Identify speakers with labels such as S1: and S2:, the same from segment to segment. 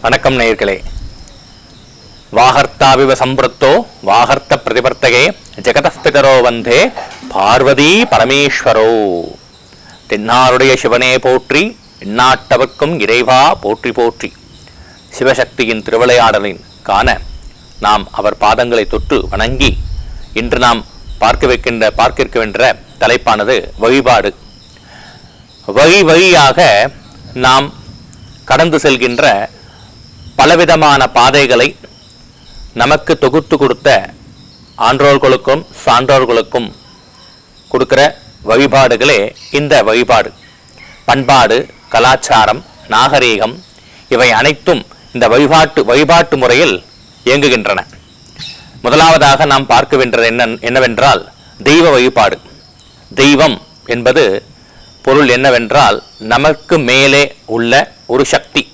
S1: வணக்கம் நேயர்களே. வாகர்த்தாவிவ சம்பிருத்தோ வாகர்த்த பிரதிபர்த்தகே ஜெகதஸ்பிதரோ வந்தே பார்வதி பரமேஸ்வரோ. தென்னாருடைய சிவனே போற்றி, எந்நாட்டவர்க்கும் இறைவா போற்றி போற்றி. சிவசக்தியின் திருவிளையாடலின் காண நாம் அவர் பாதங்களை தொட்டு வணங்கி இன்று நாம் பார்க்கிருக்கின்ற தலைப்பானது வழிபாடு. வழியாக நாம் கடந்து செல்கின்ற பலவிதமான பாதைகளை நமக்கு தொகுத்து கொடுத்த ஆன்றோர்களுக்கும் சான்றோர்களுக்கும் கொடுக்கிற வழிபாடுகளே இந்த வழிபாடு. பண்பாடு, கலாச்சாரம், நாகரீகம் இவை அனைத்தும் இந்த வழிபாட்டு முறையில் இயங்குகின்றன. முதலாவதாக நாம் பார்க்க வேண்டியது என்னவென்றால் தெய்வ வழிபாடு. தெய்வம் என்பது பொருள் என்னவென்றால் நமக்கு மேலே உள்ள ஒரு சக்தி.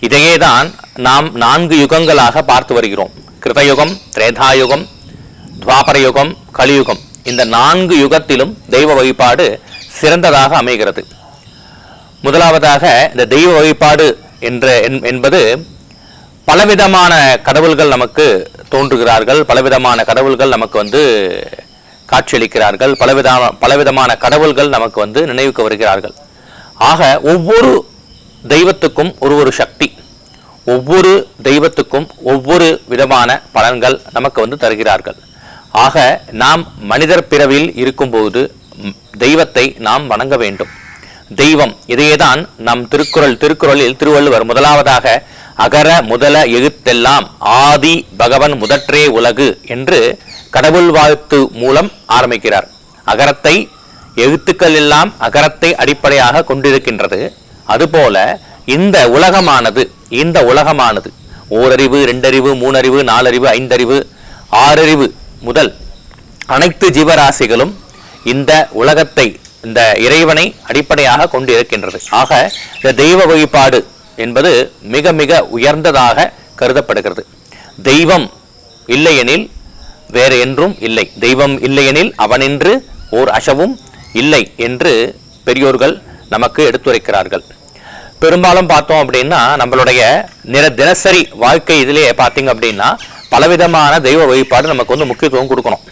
S1: இதையேதான் நாம் 4 யுகங்களாக பார்த்து வருகிறோம். கிருதயுகம், திரேதாயுகம், துவாபர யுகம், கலியுகம். இந்த 4 யுகத்திலும் தெய்வ வழிபாடு சிறந்ததாக அமைகிறது. முதலாவதாக இந்த தெய்வ வழிபாடு என்பது பலவிதமான கடவுள்கள் நமக்கு தோன்றுகிறார்கள், பலவிதமான கடவுள்கள் நமக்கு காட்சியளிக்கிறார்கள், பலவிதமான கடவுள்கள் நமக்கு நினைவுக்கு வருகிறார்கள். ஆக ஒவ்வொரு தெய்வத்துக்கும் ஒரு சக்தி, ஒவ்வொரு தெய்வத்துக்கும் ஒவ்வொரு விதமான பலன்கள் நமக்கு தருகிறார்கள். ஆக நாம் மனிதர் பிறவியில் இருக்கும்போது தெய்வத்தை நாம் வணங்க வேண்டும். தெய்வம் இதையேதான் நம் திருக்குறளில் திருவள்ளுவர் முதலாவதாக அகர முதல எழுத்தெல்லாம் ஆதி பகவன் முதற்றே உலகு என்று கடவுள் வாழ்த்து மூலம் ஆரம்பிக்கிறார். அகரத்தை, எழுத்துக்கள் எல்லாம் அகரத்தை அடிப்படையாக கொண்டிருக்கின்றது. அதுபோல இந்த உலகமானது ஓரறிவு, 2 அறிவு, 3 அறிவு, 4 அறிவு, 5 அறிவு, 6 அறிவு முதல் அனைத்து ஜீவராசிகளும் இந்த உலகத்தை, இந்த இறைவனை அடிப்படையாக கொண்டிருக்கின்றது. ஆக இந்த தெய்வ வழிபாடு என்பது மிக மிக உயர்ந்ததாக கருதப்படுகிறது. தெய்வம் இல்லையெனில் வேறு என்றும் இல்லை, தெய்வம் இல்லையெனில் அவனென்று ஓர் அசவும் இல்லை என்று பெரியோர்கள் நமக்கு எடுத்துரைக்கிறார்கள். பெரும்பாலும் பார்த்தோம் அப்படின்னா நம்மளுடைய தினசரி வாழ்க்கை இதிலேயே பார்த்தீங்க அப்படின்னா பலவிதமான தெய்வ வழிபாடு நமக்கு முக்கியத்துவம் கொடுக்கணும்.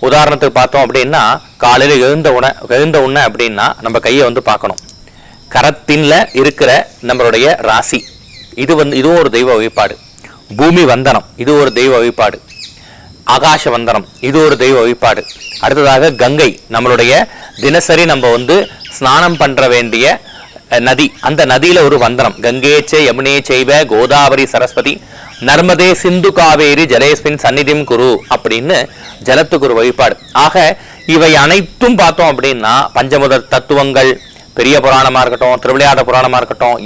S1: உதாரணத்துக்கு பார்த்தோம் அப்படின்னா காலையில் எழுந்த உடனே அப்படின்னா நம்ம கையை பார்க்கணும். கரத்தின்ல இருக்கிற நம்மளுடைய ராசி இதுவும் ஒரு தெய்வ வழிபாடு. பூமி வந்தனம் இது ஒரு தெய்வ வழிபாடு. ஆகாச வந்தனம் இது ஒரு தெய்வ வழிபாடு. அடுத்ததாக கங்கை, நம்மளுடைய தினசரி நம்ம ஸ்நானம் பண்ற வேண்டிய நதி, அந்த நதியில ஒரு வந்தனம். கங்கேச்சே யமுனே செய்வ கோதாவரி சரஸ்வதி நர்மதே சிந்து காவேரி ஜலேஸ்மின் சந்நிதிம் குரு அப்படின்னு ஜலத்துக்கு ஒரு வழிபாடு. ஆக இவை அனைத்தும் பார்த்தோம் அப்படின்னா பஞ்சமுதல் தத்துவங்கள், பெரிய புராணமா இருக்கட்டும், திருவிளையாட புராணமா இருக்கட்டும்,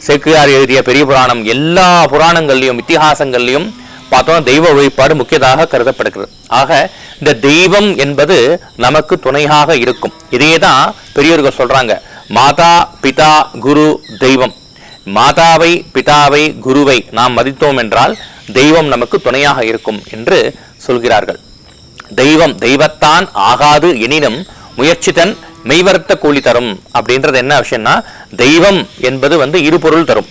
S1: சேக்கிழார் எழுதிய பெரிய புராணம், எல்லா புராணங்கள்லையும் இத்திஹாசங்கள்லையும் பார்த்தோம் தெய்வ வழிபாடு முக்கியதாக கருதப்படுகிறது. ஆக இந்த தெய்வம் என்பது நமக்கு துணையாக இருக்கும். இதையேதான் பெரியவர்கள் சொல்றாங்க, மாதா பிதா குரு தெய்வம். மாதாவை, பிதாவை, குருவை நாம் மதித்தோம் என்றால் தெய்வம் நமக்கு துணையாக இருக்கும் என்று சொல்கிறார்கள். தெய்வத்தான் ஆகாது எனினும் முயற்சித்தன் மெய்வர்த்த கூலி தரும் அப்படின்றது என்ன விஷயம்னா, தெய்வம் என்பது 2 பொருள் தரும்.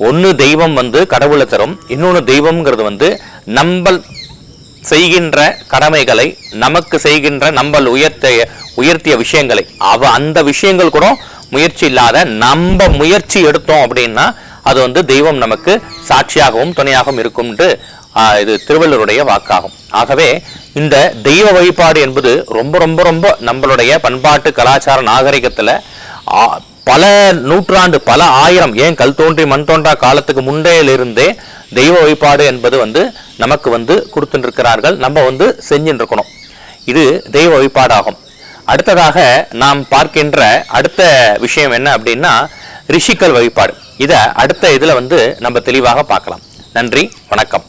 S1: ஒன்னு தெய்வம் கடவுளை தரும், இன்னொன்னு தெய்வம்ங்கிறது நம்ம செய்கின்ற கடமைகளை, நமக்கு செய்கின்ற நம்ம உயர்த்திய விஷயங்களை, அந்த விஷயங்கள் கூட முயற்சி இல்லாத நம்ம முயற்சி எடுத்தோம் அப்படின்னா அது தெய்வம் நமக்கு சாட்சியாகவும் துணையாகவும் இருக்கும் என்று இது திருவள்ளுவருடைய வாக்காகும். ஆகவே இந்த தெய்வ வழிபாடு என்பது ரொம்ப ரொம்ப ரொம்ப நம்மளுடைய பண்பாட்டு கலாச்சார நாகரிகத்துல பல நூற்றாண்டு, பல ஆயிரம், ஏன் கல் தோன்றி மண் தோன்றா காலத்துக்கு முண்டையிலிருந்தே தெய்வ வழிபாடு என்பது நமக்கு கொடுத்துருக்கிறார்கள். நம்ம செஞ்சுட்டு இருக்கணும். இது தெய்வ வழிபாடாகும். அடுத்ததாக நாம் பார்க்கின்ற அடுத்த விஷயம் என்ன அப்படின்னா ரிஷிக்கல் வழிபாடு. இதை அடுத்த இதுல நம்ம தெளிவாக பார்க்கலாம். நன்றி, வணக்கம்.